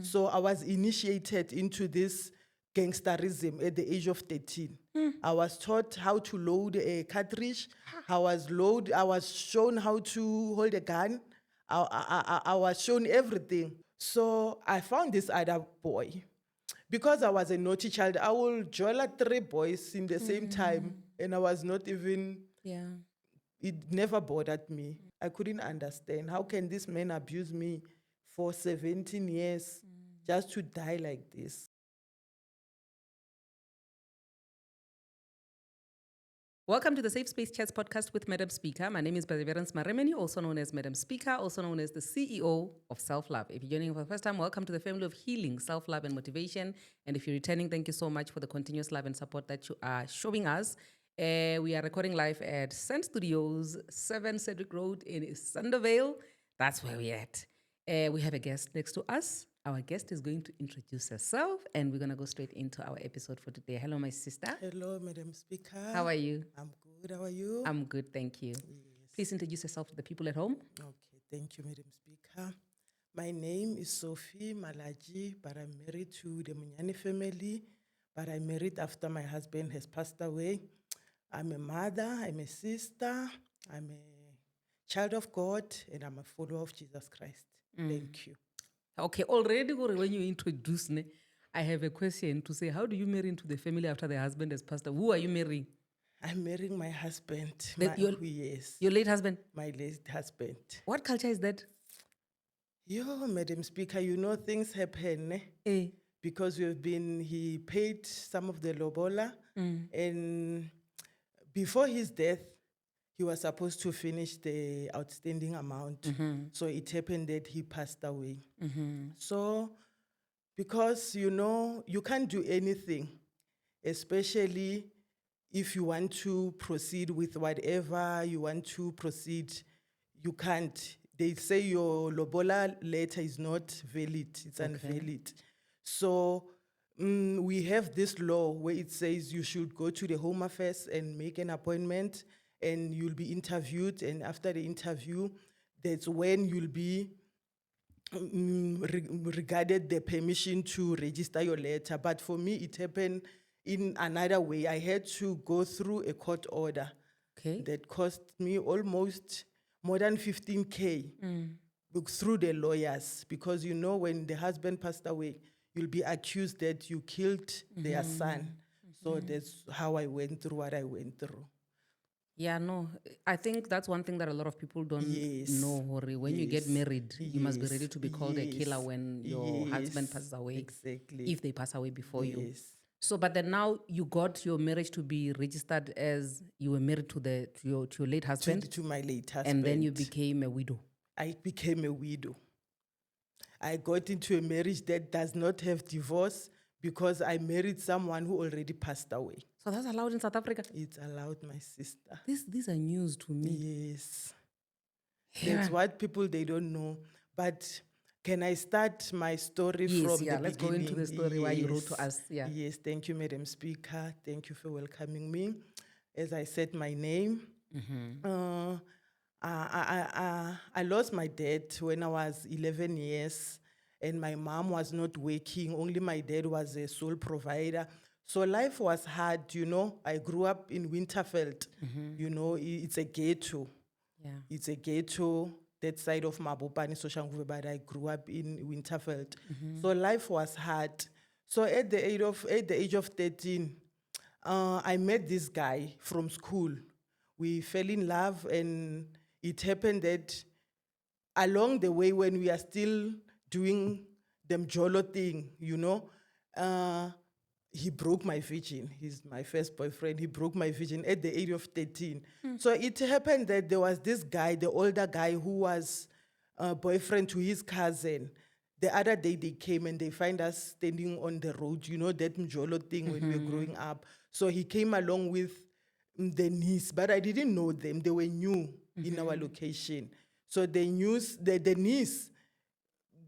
So I was initiated into this gangsterism at the age of 13. I was taught how to load a cartridge. I was shown how to hold a gun. I was shown everything. So I found this other boy. Because I was a naughty child, I will join 3 boys in the same time, and I was not even, Yeah. it never bothered me. I couldn't understand. How can this man abuse me for 17 years just to die like this? Welcome to the Safe Space Chats podcast with Madam Speaker. My name is Perseverance Maremeni, also known as Madam Speaker, also known as the CEO of Self-Love. If you're joining for the first time, welcome to the family of healing, self-love, and motivation. And if you're returning, thank you so much for the continuous love and support that you are showing us. We are recording live at Sun Studios, 7 Cedric Road in Sundervale. That's where we're at. We have a guest next to us. Our guest is going to introduce herself, and we're going to go straight into our episode for today. Hello, my sister. Hello, Madam Speaker. How are you? I'm good. How are you? I'm good, thank you. Please introduce yourself to the people at home. Okay, thank you, Madam Speaker. My name is Sophy Malaji, but I'm married to the Munyani family, but I married after my husband has passed away. I'm a mother, I'm a sister, I'm a child of God, and I'm a follower of Jesus Christ. Thank you. Okay, already when you introduce me, I have a question to say, how do you marry into the family after the husband has passed away? Who are you marrying? I'm marrying my husband. Yes, Your late husband? my late husband. What culture is that? Yo, Madam Speaker, you know things happen, because he paid some of the lobola, and before his death, he was supposed to finish the outstanding amount. So it happened that he passed away. So, because, you can't do anything, especially if you want to proceed with whatever you want to proceed, you can't. They say your lobola letter is not valid, it's invalid. So we have this law where it says you should go to the Home Affairs and make an appointment, and you'll be interviewed, and after the interview, that's when you'll be regarded the permission to register your letter. But for me, it happened in another way. I had to go through a court order that cost me almost more than 15K through the lawyers, because when the husband passed away, you'll be accused that you killed their son. So that's how I went through what I went through. Yeah, no, I think that's one thing that a lot of people don't know, Hori. When you get married, you must be ready to be called a killer when your husband passes away. Exactly. If they pass away before you. So, but then now you got your marriage to be registered as you were married to your late husband? To my late husband. And then you became a widow? I became a widow. I got into a marriage that does not have divorce because I married someone who already passed away. So that's allowed in South Africa? It's allowed, my sister. These are news to me. Yes. Yeah. That's what people, they don't know. But can I start my story from the beginning? Let's go into the story why you wrote to us. Yeah. Yes, thank you, Madam Speaker. Thank you for welcoming me. As I said, my name. I lost my dad when I was 11 years, and my mom was not working. Only my dad was a sole provider. So life was hard, I grew up in Winterveld. It's a ghetto. Yeah. It's a ghetto, that side of Mabopane, Soshanguve, but I grew up in Winterveld. So life was hard. So at the age of 13, I met this guy from school. We fell in love, and it happened that along the way, when we are still doing the Mjolo thing, he broke my virgin. He's my first boyfriend. He broke my virgin at the age of 13. So it happened that there was this guy, the older guy, who was a boyfriend to his cousin. The other day they came and they find us standing on the road, that Mjolo thing when we were growing up. So he came along with the niece, but I didn't know them. They were new in our location. So the niece,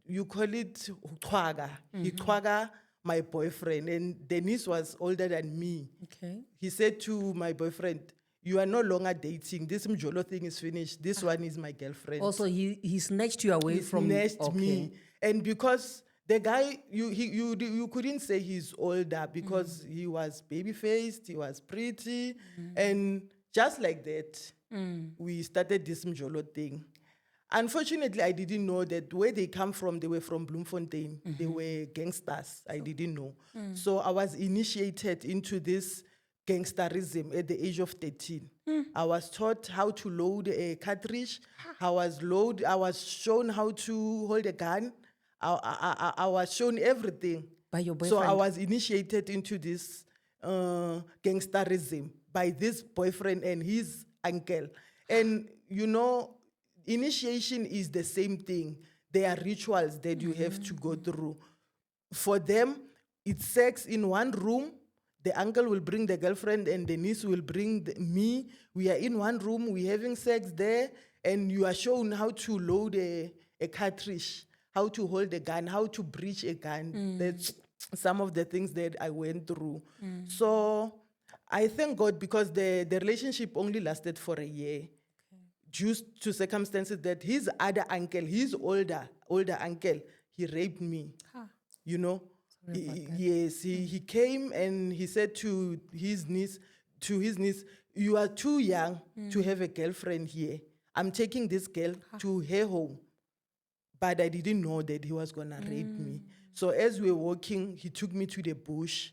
you call it Twaga. He Twaga my boyfriend, and the niece was older than me. Okay. He said to my boyfriend, "You are no longer dating. This Mjolo thing is finished. This one is my girlfriend." Also, he snatched you away from... He snatched me. And because The guy, you couldn't say he's older because he was baby-faced, he was pretty, and just like that, we started this Mjolo thing. Unfortunately, I didn't know that where they come from, they were from Bloemfontein. They were gangsters. I didn't know. So I was initiated into this gangsterism at the age of 13. I was taught how to load a cartridge. I was shown how to hold a gun. I was shown everything. By your So I boyfriend? was initiated into this gangsterism by this boyfriend and his uncle. And initiation is the same thing. There are rituals that you have to go through. For them, it's sex in one room. The uncle will bring the girlfriend and the niece will bring me. We are in one room, we're having sex there, and you are shown how to load a cartridge, how to hold a gun, how to breach a gun. That's some of the things that I went through. So I thank God because the relationship only lasted for a year. Due to circumstances that his other uncle, his older uncle, he raped me. You know? Yes, he came and he said to his niece, you are too young to have a girlfriend here. I'm taking this girl to her home. But I didn't know that he was gonna rape me. So as we were walking, he took me to the bush.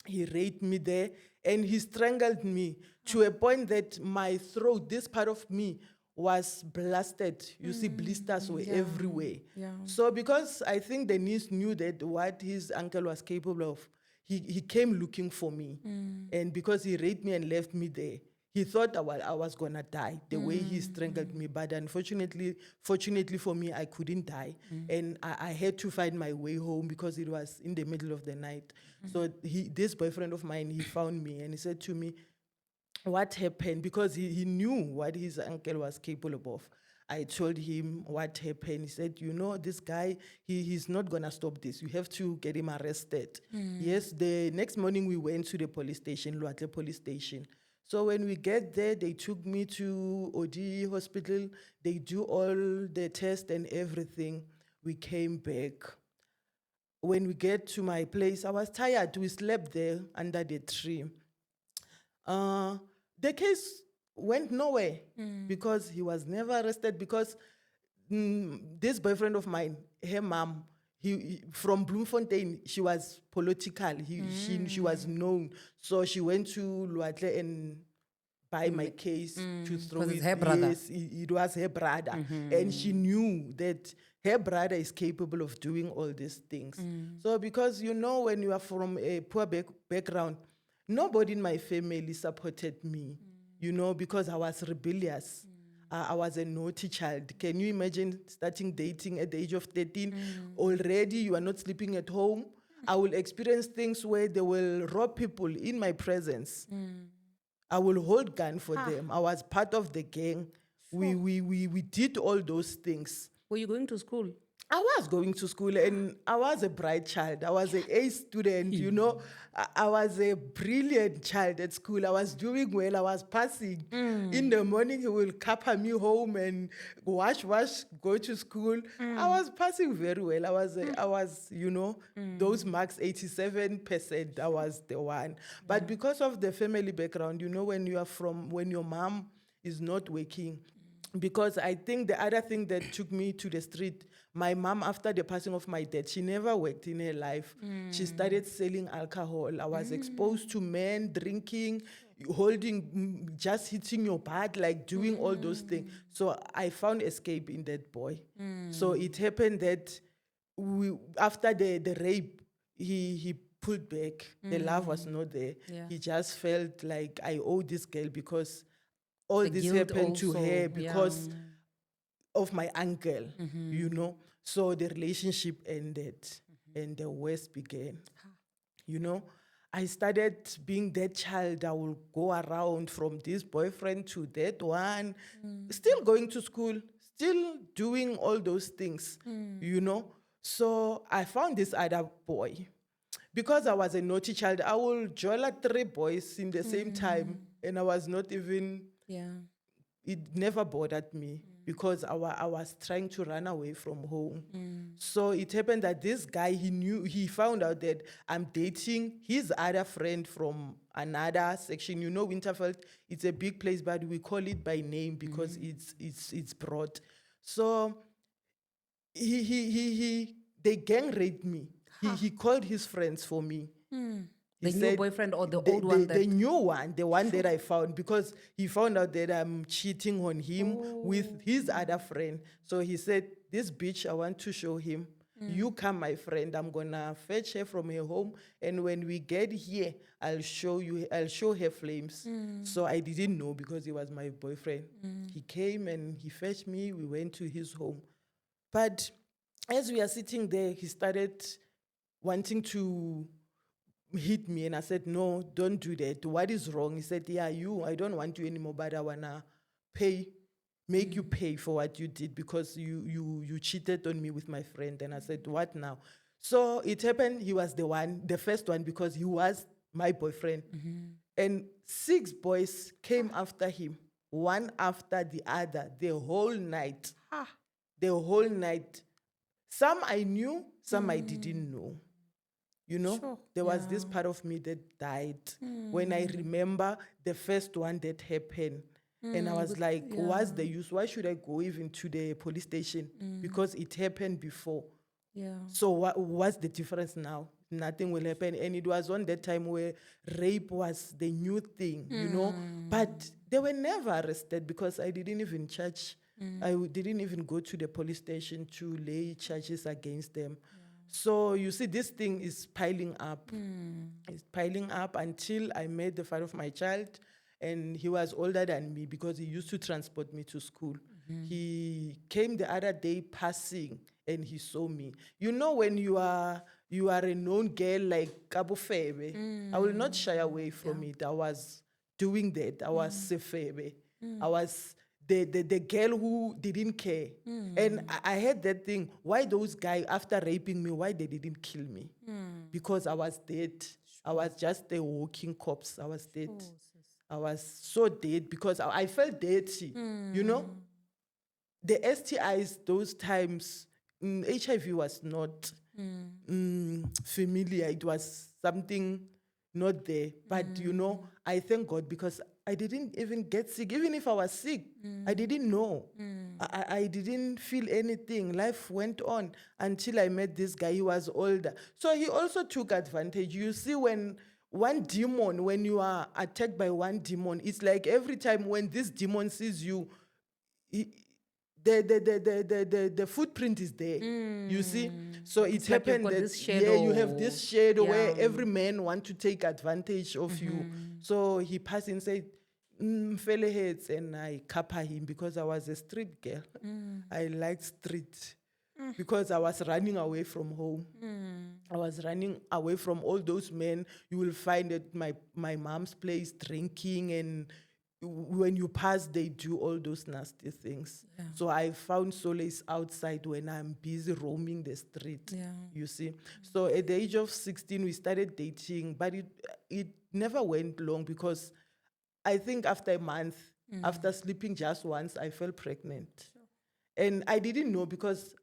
He raped me there and he strangled me to a point that my throat, this part of me, was blasted. You see, blisters were everywhere. Yeah. So because I think the niece knew that what his uncle was capable of, he came looking for me. And because he raped me and left me there, he thought I was gonna die the way he strangled me. But unfortunately, fortunately for me, I couldn't die. And I had to find my way home because it was in the middle of the night. So this boyfriend of mine, he found me and he said to me, what happened? Because he knew what his uncle was capable of. I told him what happened. He said, this guy, he's not going to stop this. You have to get him arrested. Yes, the next morning we went to the police station, Luatle police station. So when we get there, they took me to OD hospital. They do all the tests and everything. We came back. When we get to my place, I was tired. We slept there under the tree. The case went nowhere because he was never arrested because this boyfriend of mine, her mom, from Bloemfontein, she was political. She was known. So she went to Luatle and buy my case to throw it. It's her brother. Yes, it was her brother. And she knew that her brother is capable of doing all these things. So because, when you are from a poor background, nobody in my family supported me, because I was rebellious. I was a naughty child. Can you imagine starting dating at the age of 13? Already you are not sleeping at home. I will experience things where they will rob people in my presence. I will hold gun for them. I was part of the gang. Sure. We did all those things. Were you going to school? I was going to school and I was a bright child. I was an A student, I was a brilliant child at school. I was doing well. I was passing. In the morning, he will capper me home and wash, go to school. I was passing very well. I was, those marks, 87%, I was the one. But because of the family background, when your mom is not working, because I think the other thing that took me to the street, my mom, after the passing of my dad, she never worked in her life. She started selling alcohol. I was exposed to men drinking, holding, just hitting your butt, like doing all those things. So I found escape in that boy. So it happened that after the rape, he pulled back. The love was not there. Yeah. He just felt like I owe this girl because all this happened to her because of my uncle, So the relationship ended and the worst began. I started being that child. I will go around from this boyfriend to that one, still going to school, still doing all those things, So I found this other boy. Because I was a naughty child, I will join 3 boys in the same time, and I was not even... Yeah. It never bothered me. because I was trying to run away from home. So it happened that this guy, he found out that I'm dating his other friend from another section. You know, Winterfeld, it's a big place, but we call it by name because it's broad. So they gang raped me. He called his friends for me. The new boyfriend or the old one? The new one, the one that I found, because he found out that I'm cheating on him with his other friend. So he said, this bitch, I want to show him. You come, my friend. I'm going to fetch her from her home. And when we get here, I'll show her flames. So I didn't know because he was my boyfriend. He came and he fetched me. We went to his home. But as we are sitting there, he started wanting to hit me, and I said, no, don't do that. What is wrong? He said, yeah, I don't want you anymore, but I want to make you pay for what you did because you cheated on me with my friend. And I said, what now? So it happened, he was the first one, because he was my boyfriend. And 6 boys came after him, one after the other, the whole night. The whole night. Some I knew, some I didn't know. You know, there was this part of me that died when I remember the first one that happened. And I was like, what's the use? Why should I go even to the police station? Because it happened before. So what's the difference now? Nothing will happen. And it was on that time where rape was the new thing, you know. But they were never arrested because I didn't even charge. I didn't even go to the police station to lay charges against them. So you see, this thing is piling up. It's piling up until I met the father of my child, and he was older than me because he used to transport me to school. He came the other day passing, and he saw me. You know, when you are a known girl like Cabo Febe, I will not shy away from it. I was doing that. I was Sefebe. I was the girl who didn't care. And I had that thing, why those guys, after raping me, why they didn't kill me? Because I was dead. I was just a walking corpse. I was dead. I was so dead because I felt dirty, you know? The STIs, those times, HIV was not familiar. It was something not there. But, you know, I thank God because I didn't even get sick. Even if I was sick, I didn't know. I didn't feel anything. Life went on until I met this guy. He was older. So he also took advantage. You see, when you are attacked by one demon, it's like every time when this demon sees you, the footprint is there. You see? So it happened that you have this shadow where every man want to take advantage of you. So he passed and said, fella heads, and I kappa him because I was a street girl. I liked street because I was running away from home. I was running away from all those men you will find at my mom's place drinking, and when you pass, they do all those nasty things. So I found solace outside when I'm busy roaming the street, you see. So at the age of 16, we started dating, but it never went long because I think after a month, after sleeping just once, I fell pregnant. And I didn't know because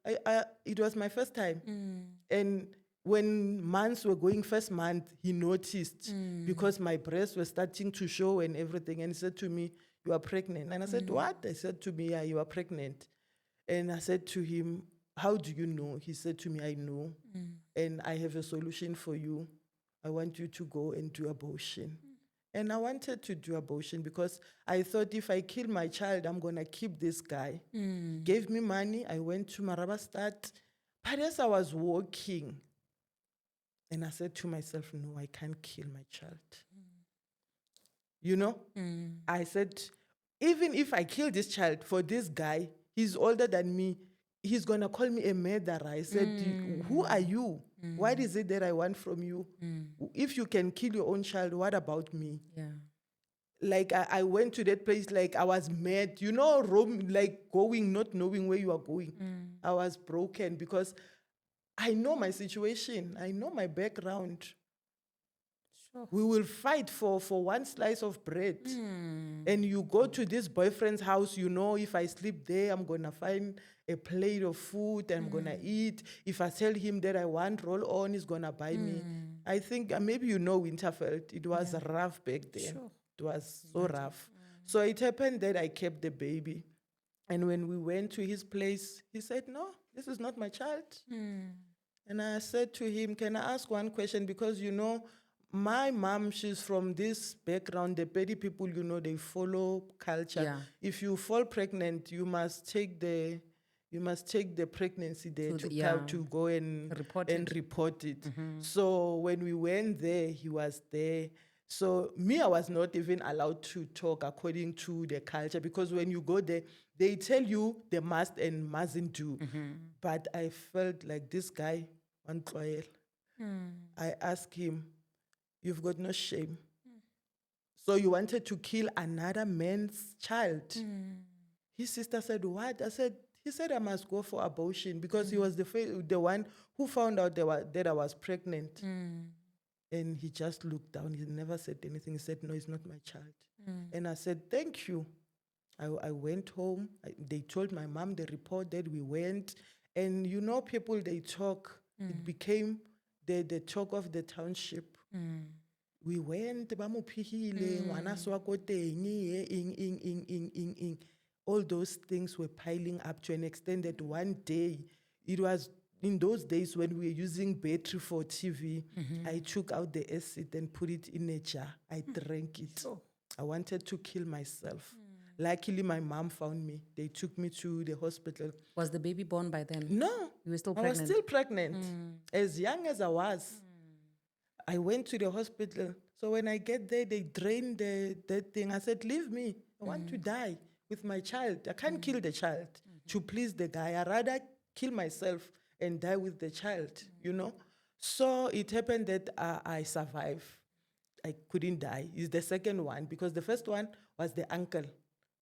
it was my first time. And when months were going, first month, he noticed because my breasts were starting to show and everything. And he said to me, you are pregnant. And I said, what? I said to me, yeah, you are pregnant. And I said to him, how do you know? He said to me, I know. And I have a solution for you. I want you to go and do abortion. And I wanted to do abortion because I thought if I kill my child, I'm going to keep this guy. Gave me money. I went to Marabastad. But as I was walking, and I said to myself, no, I can't kill my child. You know? I said, even if I kill this child for this guy, he's older than me, he's going to call me a murderer. I said, who are you? What is it that I want from you? If you can kill your own child, what about me? Like I went to that place like I was mad, you know, like going, not knowing where you are going. I was broken because I know my situation. I know my background. Sure. We will fight for one slice of bread. And you go to this boyfriend's house, you know, if I sleep there, I'm going to find a plate of food, I'm going to eat. If I tell him that I want roll on, he's going to buy me. I think maybe you know Winterfeld. It was rough back then. Sure. It was so rough. So it happened that I kept the baby. And when we went to his place, he said, no, this is not my child. And I said to him, can I ask one question? Because, you know, my mom, she's from this background. The petty people, you know, they follow culture. Yeah. If you fall pregnant, you must take the pregnancy there to go and Report report it. So when we went there, he was there. So me, I was not even allowed to talk according to the culture, because when you go there, they tell you they must and mustn't do. But I felt like this guy, Antoine, I asked him, you've got no shame. So you wanted to kill another man's child. His sister said, what? I said, he said I must go for abortion because he was the one who found out that I was pregnant. And he just looked down. He never said anything. He said, no, it's not my child. And I said, thank you. I went home. They told my mom the report that we went. And you know, people, they talk. It became the talk of the township. We went, all those things were piling up to an extent that one day, it was in those days when we were using battery for TV, I took out the acid and put it in a jar. I drank it. Sure. I wanted to kill myself. Luckily, my mom found me. They took me to the hospital. Was the baby born by then? No. You were still I pregnant? was still pregnant. As young as I was. I went to the hospital. So when I get there, they drained that thing. I said, leave me. I want to die with my child. I can't kill the child to please the guy. I'd rather kill myself and die with the child, you know? So it happened that I survived. I couldn't die. It's the second one, because the first one was the uncle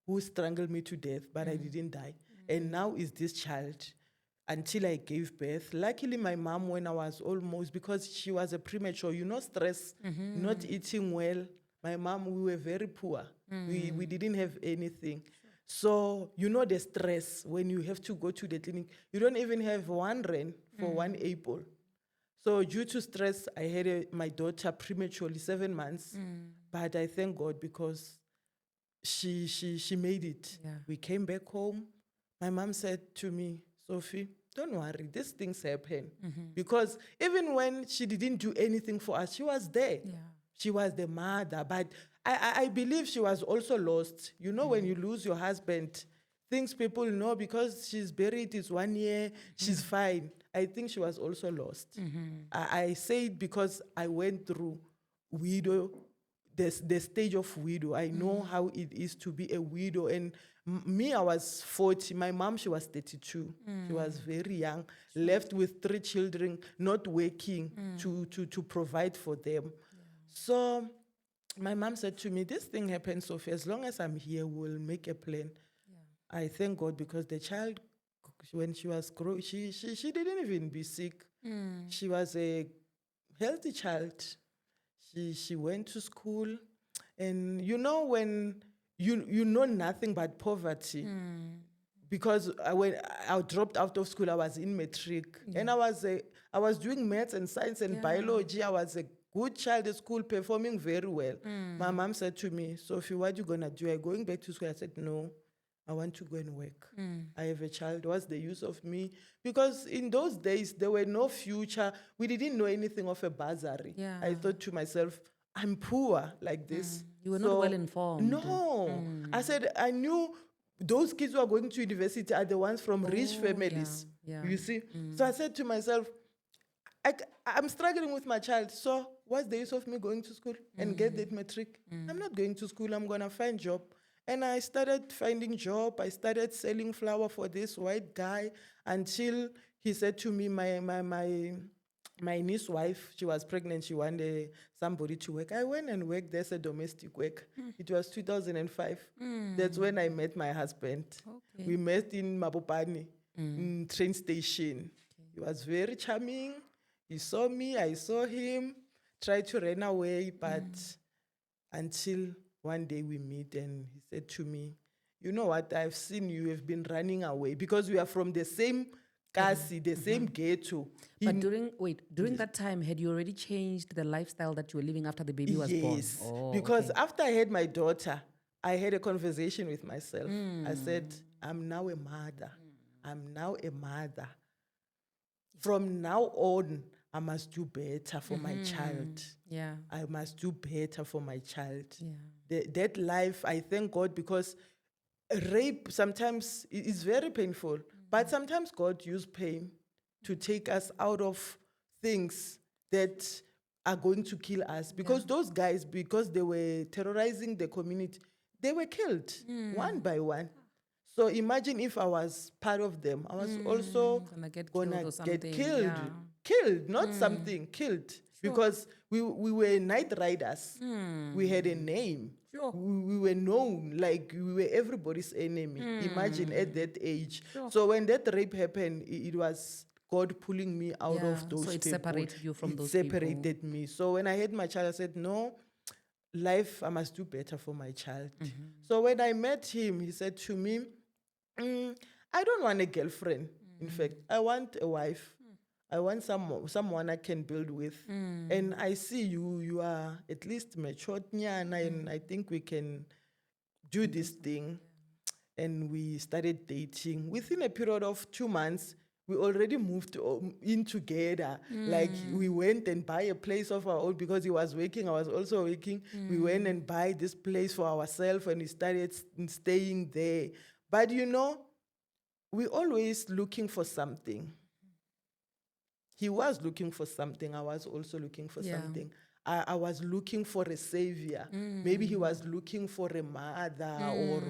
who strangled me to death, but I didn't die. And now is this child until I gave birth. Luckily, my mom, when I was almost, because she was a premature, you know, stress, not eating well. My mom, we were very poor. We didn't have anything. So, you know the stress when you have to go to the clinic. You don't even have one rand for one apple. So due to stress, I had my daughter prematurely, 7 months. But I thank God because she made it. Yeah. We came back home. My mom said to me, Sophie, don't worry, these things happen. Because even when she didn't do anything for us, she was there. Yeah. She was the mother. But I believe she was also lost. You know, when you lose your husband, things people know, because she's buried, it's 1 year, she's fine. I think she was also lost. I say it because I went through widow, the stage of widow. I know how it is to be a widow. And me, I was 40. My mom, she was 32. She was very young, left with 3 children, not working to provide for them. So my mom said to me, this thing happens, Sophie, as long as I'm here, we'll make a plan. I thank God, because the child, when she was growing, she didn't even be sick. She was a healthy child. She went to school. And you know, when you know nothing but poverty, because when I dropped out of school, I was in matric. And I was doing maths and science and biology. I was a good child at school, performing very well. My mom said to me, Sophie, what are you going to do? Are you going back to school? I said, no, I want to go and work. I have a child. What's the use of me? Because in those days, there were no future. We didn't know anything of a bursary. Yeah. I thought to myself, I'm poor like this. You were not well informed. No. I said, I knew those kids who are going to university are the ones from rich families. Yeah. You see? So I said to myself, I'm struggling with my child. So what's the use of me going to school and get that matric? I'm not going to school. I'm going to find job. And I started finding job. I started selling flour for this white guy until he said to me, my niece's wife, she was pregnant. She wanted somebody to work. I went and worked there as a domestic work. It was 2005. That's when I met my husband. Okay. We met in Mabopane, in train station. He was very charming. He saw me, I saw him. tried to run away, but until one day we meet and he said to me, you know what, I've seen you have been running away because we are from the same kasi, the same ghetto. But during that time, had you already changed the lifestyle that you were living after the baby was born? Yes, Oh, because okay. after I had my daughter, I had a conversation with myself. I said, I'm now a mother. I'm now a mother. From now on, I must do better for my child. Yeah. I must do better for my child. Yeah. That life, I thank God, because rape sometimes is very painful, but sometimes God used pain to take us out of things that are going to kill us. Because those guys, because they were terrorizing the community, they were killed one by one. So imagine if I was part of them, I was also Gonna get gonna killed or something. get killed. Yeah. Killed, not something, killed. Because we were night riders. We had a name. Sure. We were known, like we were everybody's enemy. Imagine at that age. So when that rape happened, it was God pulling me out of those So it people. separated you from It those people. separated me. So when I had my child, I said, no, life, I must do better for my child. So when I met him, he said to me, I don't want a girlfriend. In fact, I want a wife. I want someone I can build with. And I see you are at least matured, and I think we can do this thing. And we started dating. Within a period of 2 months, we already moved in together. Like we went and buy a place of our own because he was working, I was also working. We went and buy this place for ourselves and we started staying there. But you know, we always looking for something. He was looking for something. I was also looking for something. I was looking for a savior. Maybe he was looking for a mother or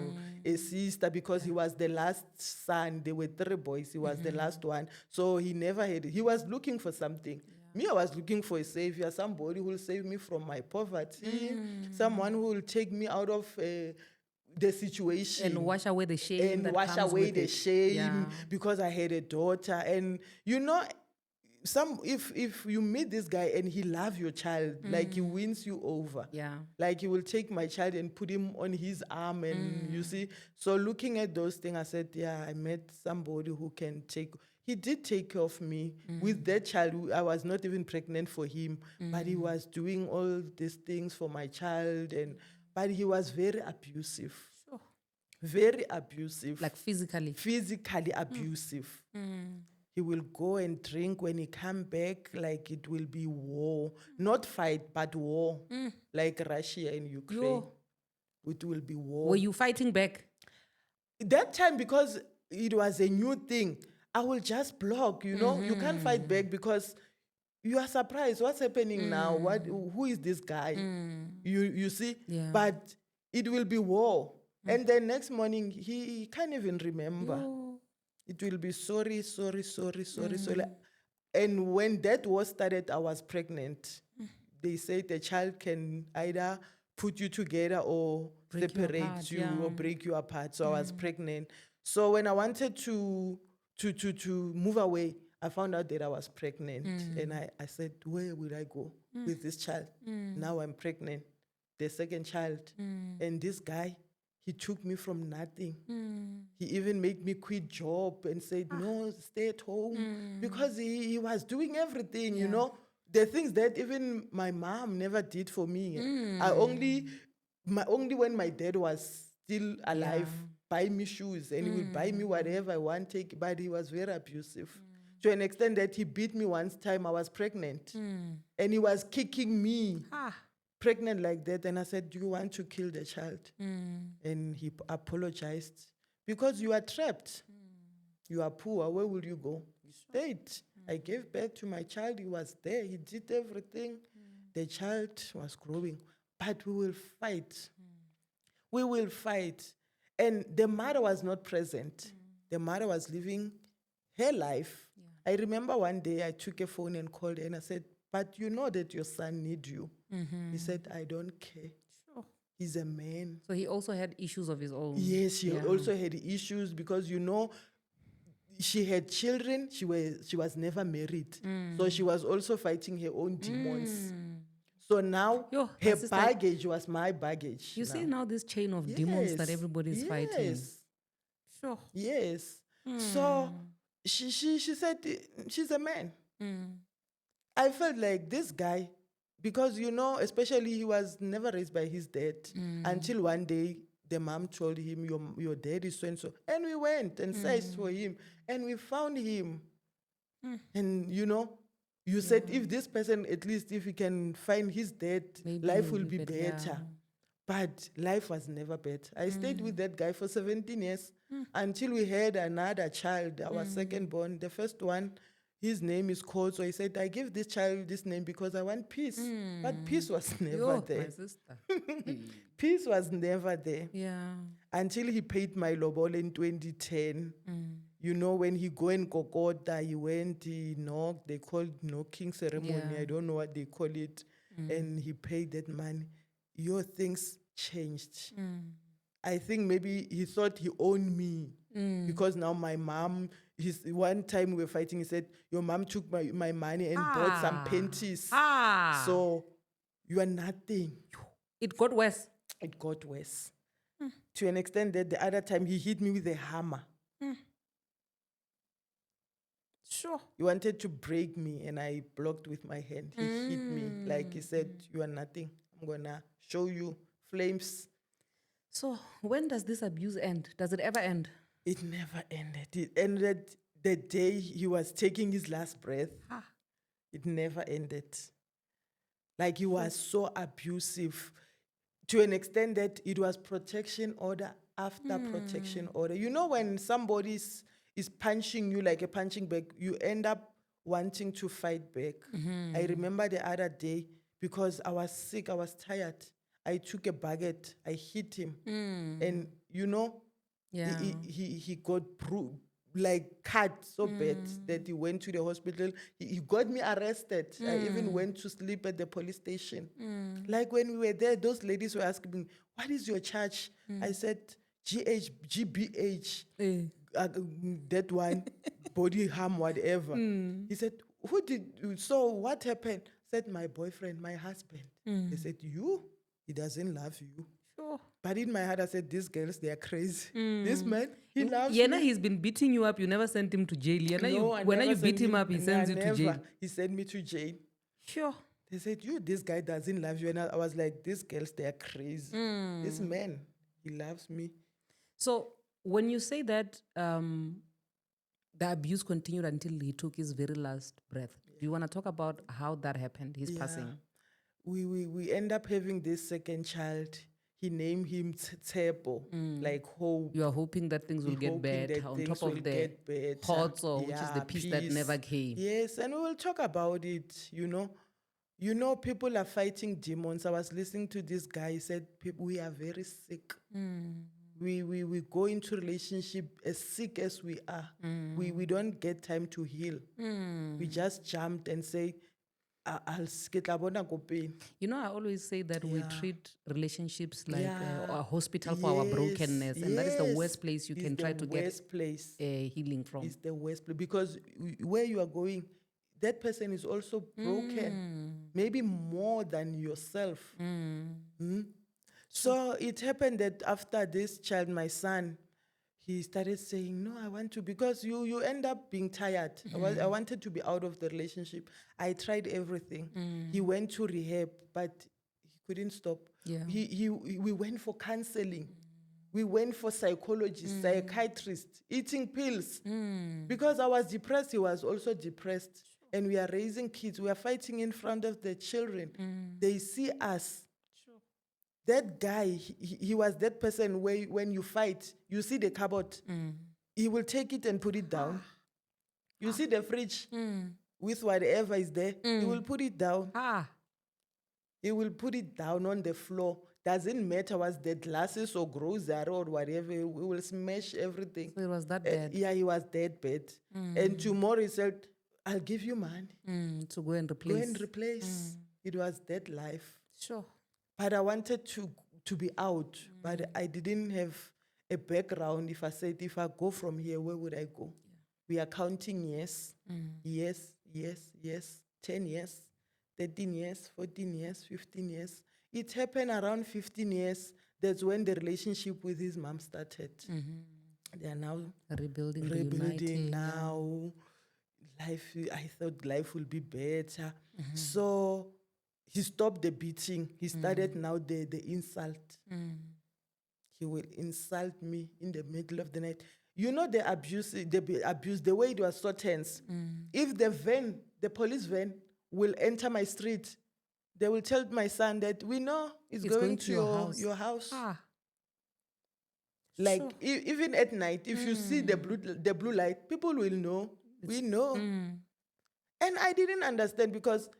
a sister because he was the last son. There were 3 boys. He was the last one. So he never had it. He was looking for something. Me, I was looking for a savior, somebody who will save me from my poverty, someone who will take me out of the situation. And wash away the shame. And that wash comes away with the it. shame because I had a daughter. And you know, if you meet this guy and he loves your child, like he wins you over. Like he will take my child and put him on his arm and you see. So looking at those things, I said, I met somebody who can he did take care of me. With that child, I was not even pregnant for him, but he was doing all these things for my child, but he was very abusive. Very abusive. Like physically? Physically abusive. He will go and drink. When he come back, like it will be war. Not fight, but war. Like Russia and Ukraine. It will be war. Were you fighting back? That time, because it was a new thing, I will just block, you know. You can't fight back because you are surprised. What's happening now? Who is this guy? You see? But it will be war. And then next morning, he can't even remember. It will be sorry. And when that war started, I was pregnant. They said the child can either put you together or separate you or break you apart. So I was pregnant. So when I wanted to move away, I found out that I was pregnant. And I said, where will I go with this child? Now I'm pregnant, the second child. And this guy, he took me from nothing. He even made me quit job and said, no, stay at home. Because he was doing everything, you know. The things that even my mom never did for me. I only when my dad was still alive, buy me shoes and he would buy me whatever I want, but he was very abusive. To an extent that he beat me once time, I was pregnant. And he was kicking me. Pregnant like that, and I said, do you want to kill the child? And he apologized. Because you are trapped. You are poor. Where will you go? He stayed. I gave birth to my child. He was there. He did everything. The child was growing. But we will fight. We will fight. And the mother was not present. The mother was living her life. I remember one day I took a phone and called her and I said, but you know that your son needs you. He said, I don't care. He's a man. So he also had issues of his own. Yes, she also had issues because, you know, she had children. She was never married. So she was also fighting her own demons. So now Yo, my her sister- baggage was my baggage. You see now this chain of Yes, demons that everybody's fighting. yes, Sure. yes. So she said she's a man. I felt like this guy, because especially he was never raised by his dad until one day the mom told him, your dad is so and so. And we went and searched for him and we found him. And you said if this person, at least if he can find his dad, Maybe life he'll will be be better, better. yeah. But life was never better. I stayed with that guy for 17 years until we had another child, our second born. The first one, his name is called. So I said, I give this child this name because I want peace. But peace was never Yo, there. my sister. Peace was never there. Yeah. Until he paid my lobola in 2010. When he go in Kokota, he knocked. They called knocking ceremony. Yeah. I don't know what they call it. And he paid that money. Your things changed. I think maybe he thought he owned me because now my mom, one time we were fighting, he said, your mom took my money and bought some panties. So you are nothing. It got worse. It got worse. To an extent that the other time he hit me with a hammer. Sure. He wanted to break me and I blocked with my hand. He hit me. Like he said, you are nothing. I'm going to show you flames. So when does this abuse end? Does it ever end? It never ended. It ended the day he was taking his last breath. It never ended. Like he was so abusive to an extent that it was protection order after protection order. When somebody is punching you like a punching bag, you end up wanting to fight back. I remember the other day, because I was sick, I was tired. I took a baguette, I hit him. And Yeah. he got cut so bad that he went to the hospital. He got me arrested. I even went to sleep at the police station. Like when we were there, those ladies were asking me, what is your charge? I said, GBH, that one, body harm, whatever. He said, so what happened? I said, my boyfriend, my husband. They said, you? He doesn't love you. Sure. But in my heart, I said, these girls, they are crazy. This man, he loves Yena, me. he's been beating you up. You never sent him to jail. Yena, I when never you beat sent him up, he sends you to never. jail. He sent me to jail. Sure. They said, this guy doesn't love you. And I was like, these girls, they are crazy. This man, he loves me. So when you say that the abuse continued until he took his very last breath, do you want to talk about how that happened, his passing? We end up having this second child. He named him Tsepo, like hope. You are hoping that things will get Hoping better that on things top will of the get better. Khotso, which is the peace that never came. Yes, and we will talk about it, people are fighting demons. I was listening to this guy, he said, we are very sick. We go into relationship as sick as we are. We don't get time to heal. We just jumped and say, You know, I always say that we treat relationships like a hospital for our Yes, brokenness, and that is the yes. worst place you It's can try the to get worst place. healing from. It's the worst place because where you are going, that person is also broken, maybe more than yourself. So it happened that after this child, my son, he started saying, no, I want to, because you end up being tired. I wanted to be out of the relationship. I tried everything. He went to rehab, but he couldn't stop. Yeah. We went for counseling. We went for psychologists, psychiatrists, eating pills. Because I was depressed, he was also depressed. And we are raising kids. We are fighting in front of the children. They see us. That guy, he was that person where when you fight, you see the cupboard, he will take it and put it down. You see the fridge with whatever is there, he will put it down. He will put it down on the floor. Doesn't matter what's the glasses or grocery or whatever, we will smash everything. So it was that bad? Yeah, he was that bad. And tomorrow he said, I'll give you money. To go and replace. Go and replace. It was that life. Sure. But I wanted to be out, but I didn't have a background. If I said, if I go from here, where would I go? We are counting years, yes, 10 years. 13 years, 14 years, 15 years. It happened around 15 years. That's when the relationship with his mom started. They are now Rebuilding, rebuilding now. Life, I thought life will be better. So he stopped the beating. He started now the insult. He will insult me in the middle of the night. You know the abuse, the way it was so tense. If the police van will enter my street, they will tell my son that we know it's going to your house. Like even at night, if you see the blue light, people will know. We know. And I didn't understand because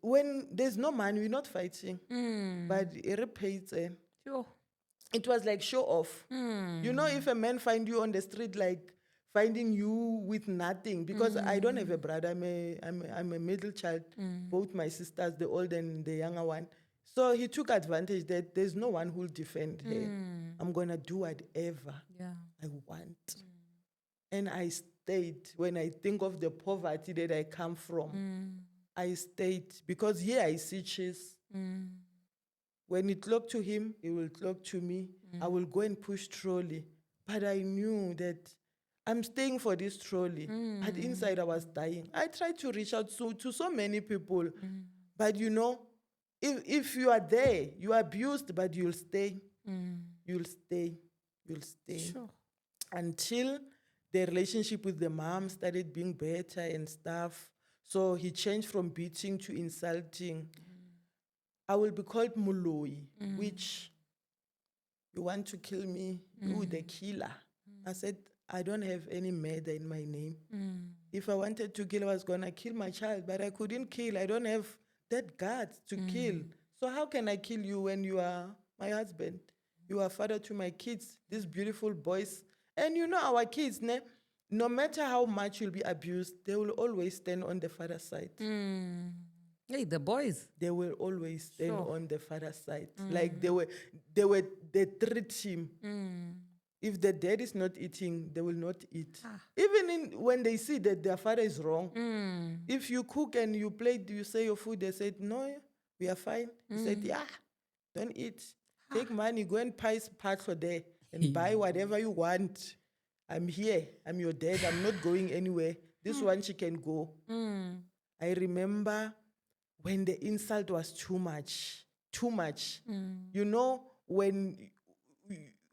when there's no money, we're not fighting. But it was like show off. You know, if a man find you on the street, like finding you with nothing, because I don't have a brother, I'm a middle child, both my sisters, the old and the younger one. So he took advantage that there's no one who'll defend her. I'm gonna do whatever I want. And I stayed. When I think of the poverty that I come from, I stayed because I see cheese. When it clocked to him, he will clock to me. I will go and push trolley. But I knew that I'm staying for this trolley. But inside I was dying. I tried to reach out to so many people. But you know, if you are there, you are abused, but you'll stay. You'll stay. You'll stay. Sure. Until the relationship with the mom started being better and stuff. So he changed from beating to insulting. I will be called Muloi, which you want to kill me, you the killer. I said, I don't have any murder in my name. If I wanted to kill, I was going to kill my child, but I couldn't kill. I don't have that guts to kill. So how can I kill you when you are my husband? You are father to my kids, these beautiful boys. And you know our kids, no matter how much you'll be abused, they will always stand on the father's side. Hey, the boys. They will always stand on the father's side. Like they treat him. If the dad is not eating, they will not eat. Even when they see that their father is wrong. If you cook and you plate, you say your food, they said, no, we are fine. He said, don't eat. Take money, go and buy parts for there and buy whatever you want. I'm here. I'm your dad. I'm not going anywhere. This one, she can go. I remember when the insult was too much. You know, when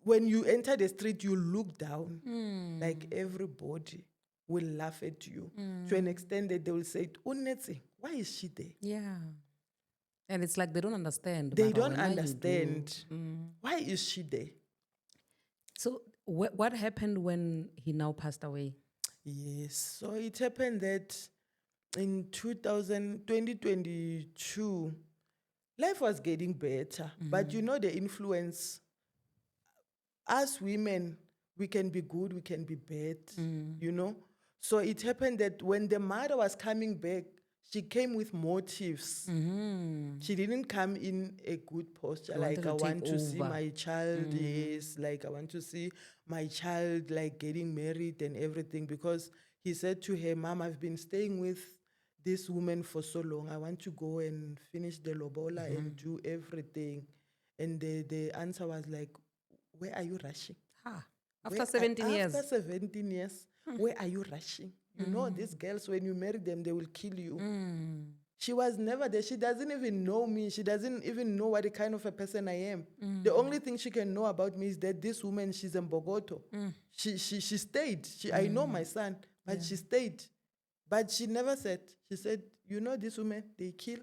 you enter the street, you look down. Like everybody will laugh at you to an extent that they will say, Unetse, why is she there? Yeah. And it's like they don't understand. They don't understand. Why is she there? So what happened when he now passed away? Yes. So it happened that in 2022, life was getting better. But you know the influence. As women, we can be good, we can be bad, you know. So it happened that when the mother was coming back, she came with motives. She didn't come in a good posture. Like, I want to see my child, yes. Like, I want to see my child, like, getting married and everything. Because he said to her, Mom, I've been staying with this woman for so long. I want to go and finish the lobola and do everything. And the answer was like, where are you rushing? After 17 years? After 17 years, where are you rushing? You know, these girls, when you marry them, they will kill you. She was never there. She doesn't even know me. She doesn't even know what kind of a person I am. The only thing she can know about me is that this woman, she's in Bogoto. She stayed. I know my son, but she stayed. But she never said. She said, you know this woman, they kill.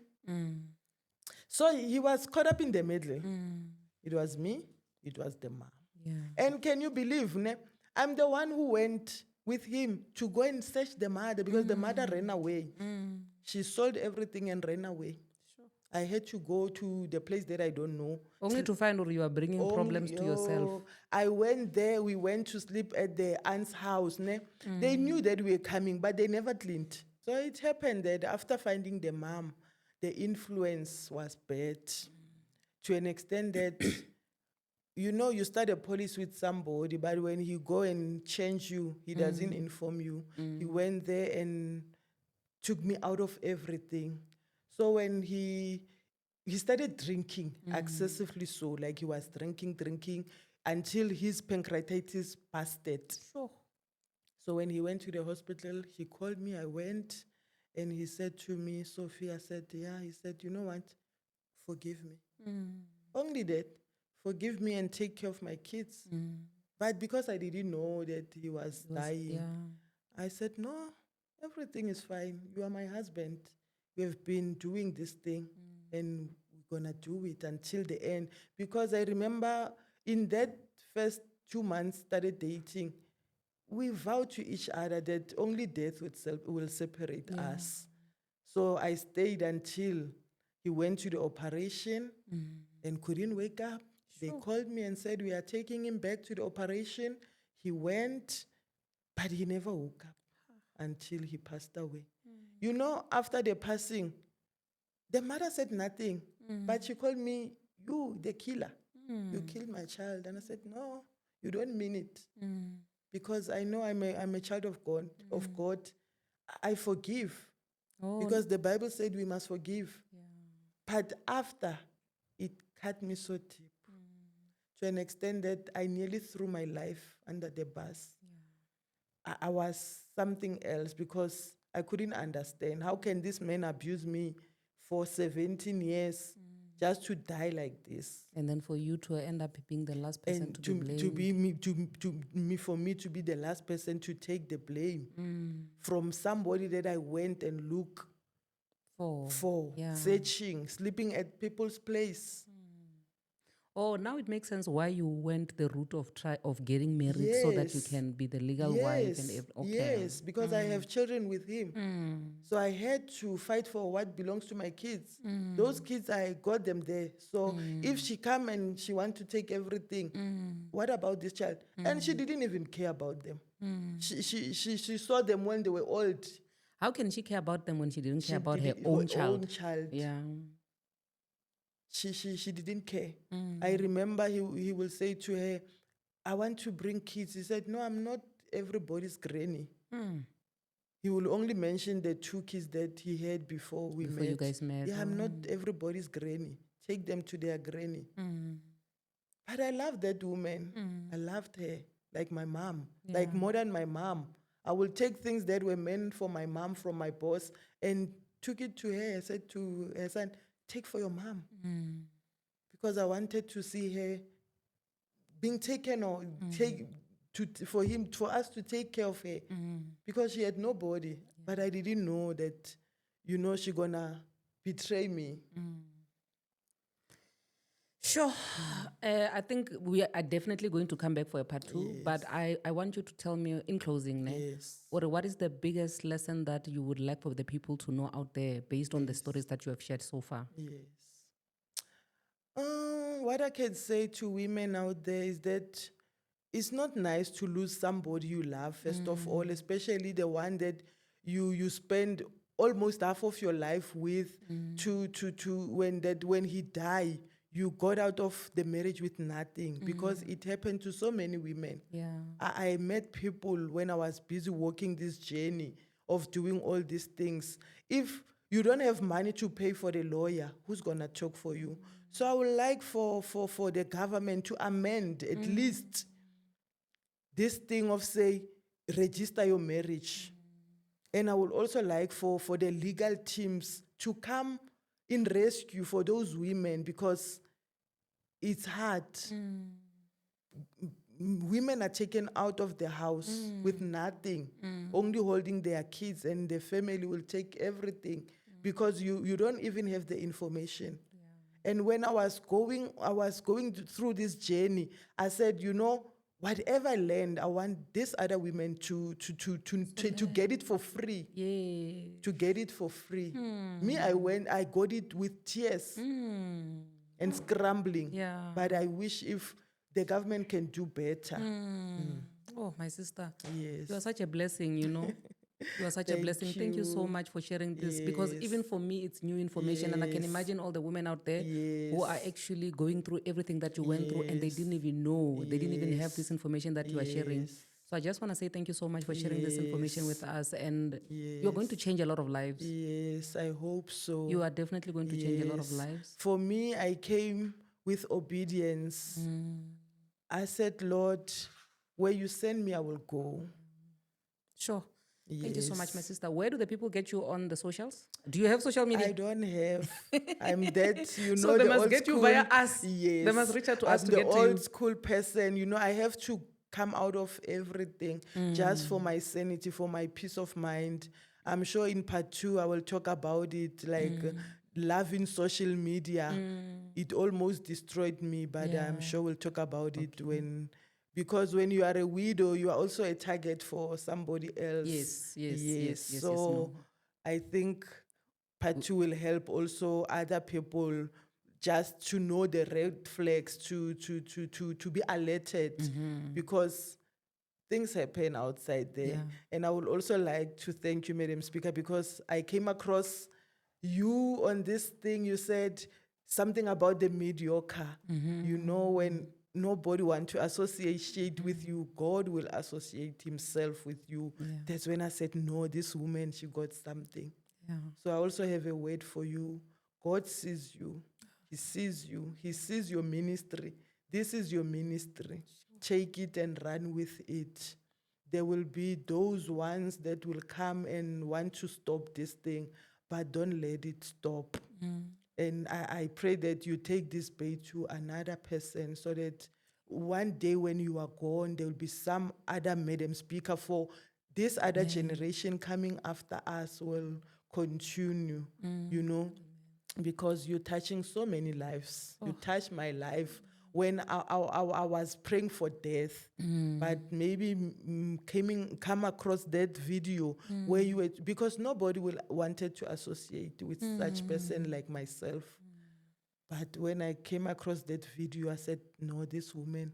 So he was caught up in the middle. It was me. It was the mom. And can you believe, I'm the one who went with him to go and search the mother because the mother ran away. She sold everything and ran away. I had to go to the place that I don't know. Only to find out you are bringing problems to yourself. I went there. We went to sleep at the aunt's house. They knew that we were coming, but they never cleaned. So it happened that after finding the mom, the influence was bad to an extent that you know, you start a police with somebody, but when he go and change you, he doesn't inform you. He went there and took me out of everything. So when he started drinking excessively, so like he was drinking until his pancreatitis busted. Sure. So when he went to the hospital, he called me, I went, and he said to me, Sophie, I said, yeah, he said, you know what, forgive me. Only that, forgive me and take care of my kids. But because I didn't know that he was dying, I said, no, everything is fine. You are my husband. We have been doing this thing and we're going to do it until the end. Because I remember in that first 2 months started dating, we vowed to each other that only death will separate us. So I stayed until he went to the operation and couldn't wake up. They called me and said, we are taking him back to the operation. He went, but he never woke up until he passed away. You know, after the passing, the mother said nothing, but she called me, you, the killer. You killed my child. And I said, no, you don't mean it. Because I know I'm a child of God. I forgive. Because the Bible said we must forgive. But after, it cut me so deep to an extent that I nearly threw my life under the bus. I was something else because I couldn't understand. How can this man abuse me for 17 years just to die like this? And then for you to end up being the last person And to be blamed. for me to be the last person to take the blame from somebody that I went and looked for searching, sleeping at people's place. Oh, now it makes sense why you went the route of getting married so that you can be the legal wife. And Yes, because I have children with him. So I had to fight for what belongs to my kids. Those kids, I got them there. So if she come and she want to take everything, what about this child? And she didn't even care about them. She saw them when they were old. How can she care about them when she didn't care about her own child? Yeah. She didn't care. I remember he will say to her, I want to bring kids. He said, no, I'm not everybody's granny. He will only mention the 2 kids that he had before we met. Before you guys met. Yeah, I'm not everybody's granny. Take them to their granny. But I love that woman. I loved her like my mom, like more than my mom. I will take things that were meant for my mom from my boss and took it to her. I said to her son, take for your mom. Because I wanted to see her being taken or for us to take care of her. Because she had nobody. But I didn't know that, she's gonna betray me. Sure. I think we are definitely going to come back for a part 2. Yes. But I want you to tell me in closing, what is the biggest lesson that you would like for the people to know out there based on the stories that you have shared so far? Yes. What I can say to women out there is that it's not nice to lose somebody you love, first of all, especially the one that you spend almost half of your life with. When he died, you got out of the marriage with nothing, because it happened to so many women. I met people when I was busy working this journey of doing all these things. If you don't have money to pay for the lawyer, who's gonna talk for you? So I would like for the government to amend at least this thing of, say, register your marriage. And I would also like for the legal teams to come in rescue for those women, because it's hard. Women are taken out of the house with nothing, only holding their kids, and the family will take everything because you don't even have the information. And when I was going through this journey, I said, whatever I learned, I want these other women to get it for free. To get it for free. Me, I got it with tears and scrambling. But I wish if the government can do better. Oh, my sister. Yes. You are such a blessing, You are such a blessing. Thank you so much for sharing this, because even for me, it's new information, and I can imagine all the women out there who are actually going through everything that you went through, and they didn't even know. They didn't even have this information that you are sharing. So I just want to say thank you so much for sharing this information with us. And you're going to Yes. change a lot of lives. Yes, I hope so. You are definitely going to change a lot of Yes. lives. For me, I came with obedience. I said, Lord, where you send me, I will go. Sure. Thank you so much, my Yes. sister. Where do the people get you on the socials? Do you have social media? I don't have. I'm that, you So know, they the must old get you school. via us. Yes. They must reach out to us I'm to the get to you. old school person. You know, I have to come out of everything just for my sanity, for my peace of mind. I'm sure in part 2, I will talk about it, like loving social media. It almost destroyed me, but I'm sure we'll talk about it because when you are a widow, you are also a target for somebody else. Yes. So I think part 2 will help also other people just to know the red flags, to be alerted, because things happen outside there. Yeah. And I would also like to thank you, Madam Speaker, because I came across you on this thing. You said something about the mediocre. You know, when nobody wants to associate with you, God will associate himself with you. That's when I said, no, this woman, she got something. Yeah. So I also have a word for you. God sees you. He sees you. He sees your ministry. This is your ministry. Take it and run with it. There will be those ones that will come and want to stop this thing, but don't let it stop. And I pray that you take this bait to another person so that one day when you are gone, there will be some other Madam Speaker for this other generation coming after us will continue, you know, because you're touching so many lives. You touched my life when I was praying for death, but maybe come across that video where you were, because nobody will wanted to associate with such person like myself. But when I came across that video, I said, no, this woman,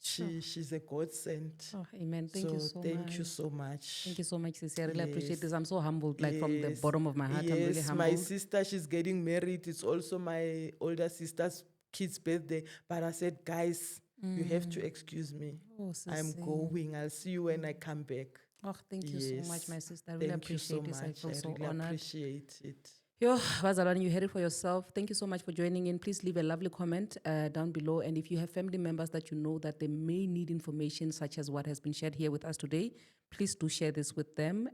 she's a godsend. Oh, amen. Thank you so much. Thank you so much. Thank you so much, Sissy. I really appreciate this. I'm so humbled, like from the bottom of my heart. Yes, I'm really humbled. my sister, she's getting married. It's also my older sister's kid's birthday. But I said, guys, you have to excuse me. Oh, I'm Sissy. going. I'll see you when I come back. Oh, thank you so much, my sister. I really Thank you so appreciate this. I much. feel so really honored. appreciate it. Yo, Bazalwane, you heard it for yourself. Thank you so much for joining in. Please leave a lovely comment down below. And if you have family members that you know that they may need information such as what has been shared here with us today, please do share this with them.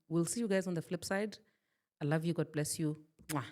We'll see you guys on the flip side. I love you. God bless you. Mwah.